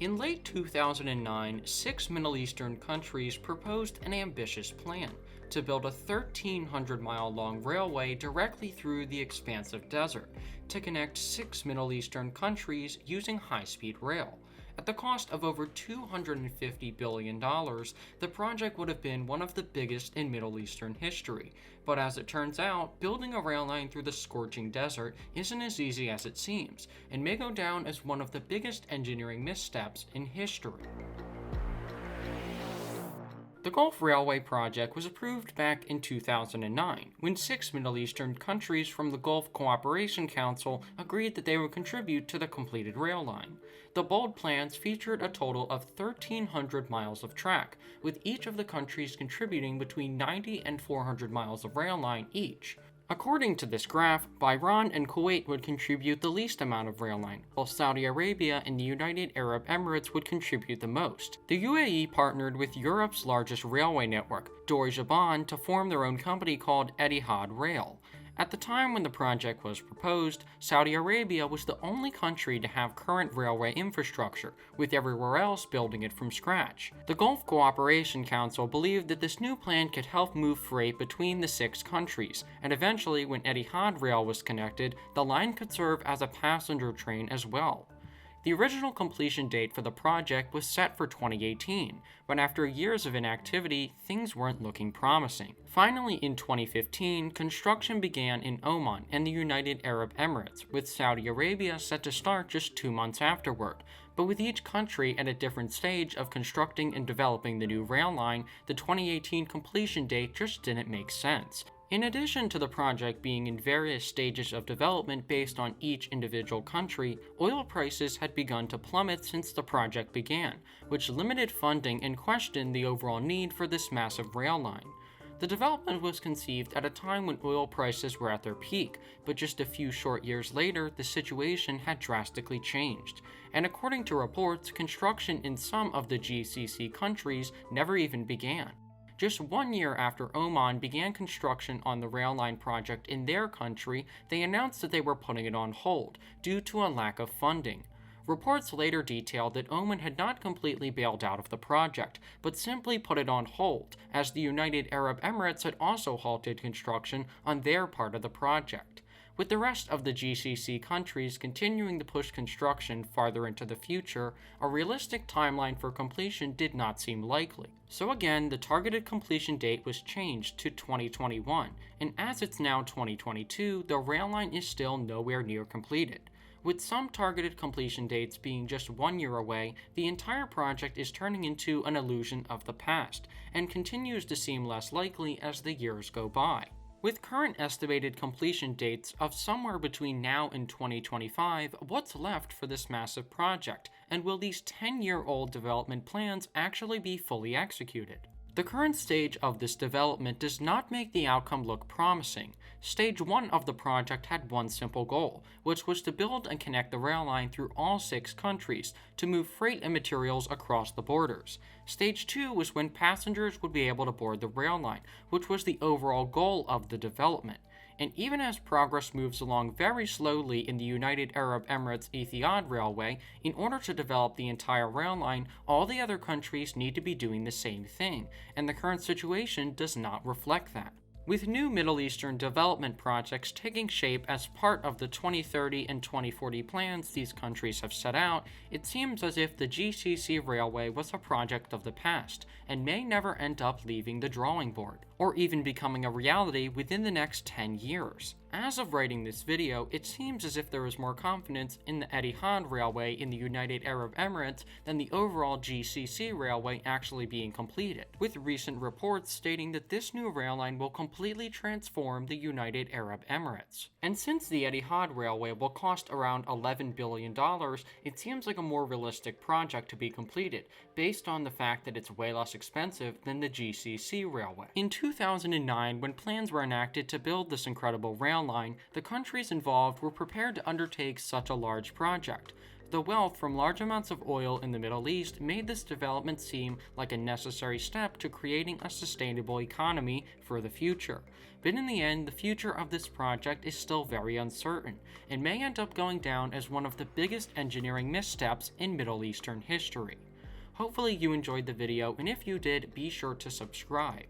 In late 2009, 6 Middle Eastern countries proposed an ambitious plan to build a 1,300-mile-long railway directly through the expansive desert to connect 6 Middle Eastern countries using high-speed rail. At the cost of over $250 billion, the project would have been one of the biggest in Middle Eastern history. But as it turns out, building a rail line through the scorching desert isn't as easy as it seems, and may go down as one of the biggest engineering missteps in history. The Gulf Railway project was approved back in 2009, when 6 Middle Eastern countries from the Gulf Cooperation Council agreed that they would contribute to the completed rail line. The bold plans featured a total of 1,300 miles of track, with each of the countries contributing between 90 and 400 miles of rail line each. According to this graph, Bahrain and Kuwait would contribute the least amount of rail line, while Saudi Arabia and the United Arab Emirates would contribute the most. The UAE partnered with Europe's largest railway network, Deutsche Bahn, to form their own company called Etihad Rail. At the time when the project was proposed, Saudi Arabia was the only country to have current railway infrastructure, with everywhere else building it from scratch. The Gulf Cooperation Council believed that this new plan could help move freight between the 6 countries, and eventually, when Etihad Rail was connected, the line could serve as a passenger train as well. The original completion date for the project was set for 2018, but after years of inactivity, things weren't looking promising. Finally, in 2015, construction began in Oman and the United Arab Emirates, with Saudi Arabia set to start just 2 months afterward. But with each country at a different stage of constructing and developing the new rail line, the 2018 completion date just didn't make sense. In addition to the project being in various stages of development based on each individual country, oil prices had begun to plummet since the project began, which limited funding and questioned the overall need for this massive rail line. The development was conceived at a time when oil prices were at their peak, but just a few short years later, the situation had drastically changed. And according to reports, construction in some of the GCC countries never even began. Just 1 year after Oman began construction on the rail line project in their country, they announced that they were putting it on hold due to a lack of funding. Reports later detailed that Oman had not completely bailed out of the project, but simply put it on hold, as the United Arab Emirates had also halted construction on their part of the project. With the rest of the GCC countries continuing to push construction farther into the future, a realistic timeline for completion did not seem likely. So again, the targeted completion date was changed to 2021, and as it's now 2022, the rail line is still nowhere near completed. With some targeted completion dates being just 1 year away, the entire project is turning into an illusion of the past, and continues to seem less likely as the years go by. With current estimated completion dates of somewhere between now and 2025, what's left for this massive project, and will these 10-year-old development plans actually be fully executed? The current stage of this development does not make the outcome look promising. Stage 1 of the project had one simple goal, which was to build and connect the rail line through all 6 countries to move freight and materials across the borders. Stage 2 was when passengers would be able to board the rail line, which was the overall goal of the development. And even as progress moves along very slowly in the United Arab Emirates Etihad Railway, in order to develop the entire rail line, all the other countries need to be doing the same thing, and the current situation does not reflect that. With new Middle Eastern development projects taking shape as part of the 2030 and 2040 plans these countries have set out, it seems as if the GCC railway was a project of the past, and may never end up leaving the drawing board, or even becoming a reality within the next 10 years. As of writing this video, it seems as if there is more confidence in the Etihad Railway in the United Arab Emirates than the overall GCC railway actually being completed, with recent reports stating that this new rail line will completely transform the United Arab Emirates. And since the Etihad Railway will cost around $11 billion, it seems like a more realistic project to be completed, based on the fact that it's way less expensive than the GCC railway. In 2009, when plans were enacted to build this incredible rail line, the countries involved were prepared to undertake such a large project. The wealth from large amounts of oil in the Middle East made this development seem like a necessary step to creating a sustainable economy for the future. But in the end, the future of this project is still very uncertain, and may end up going down as one of the biggest engineering missteps in Middle Eastern history. Hopefully you enjoyed the video, and if you did, be sure to subscribe.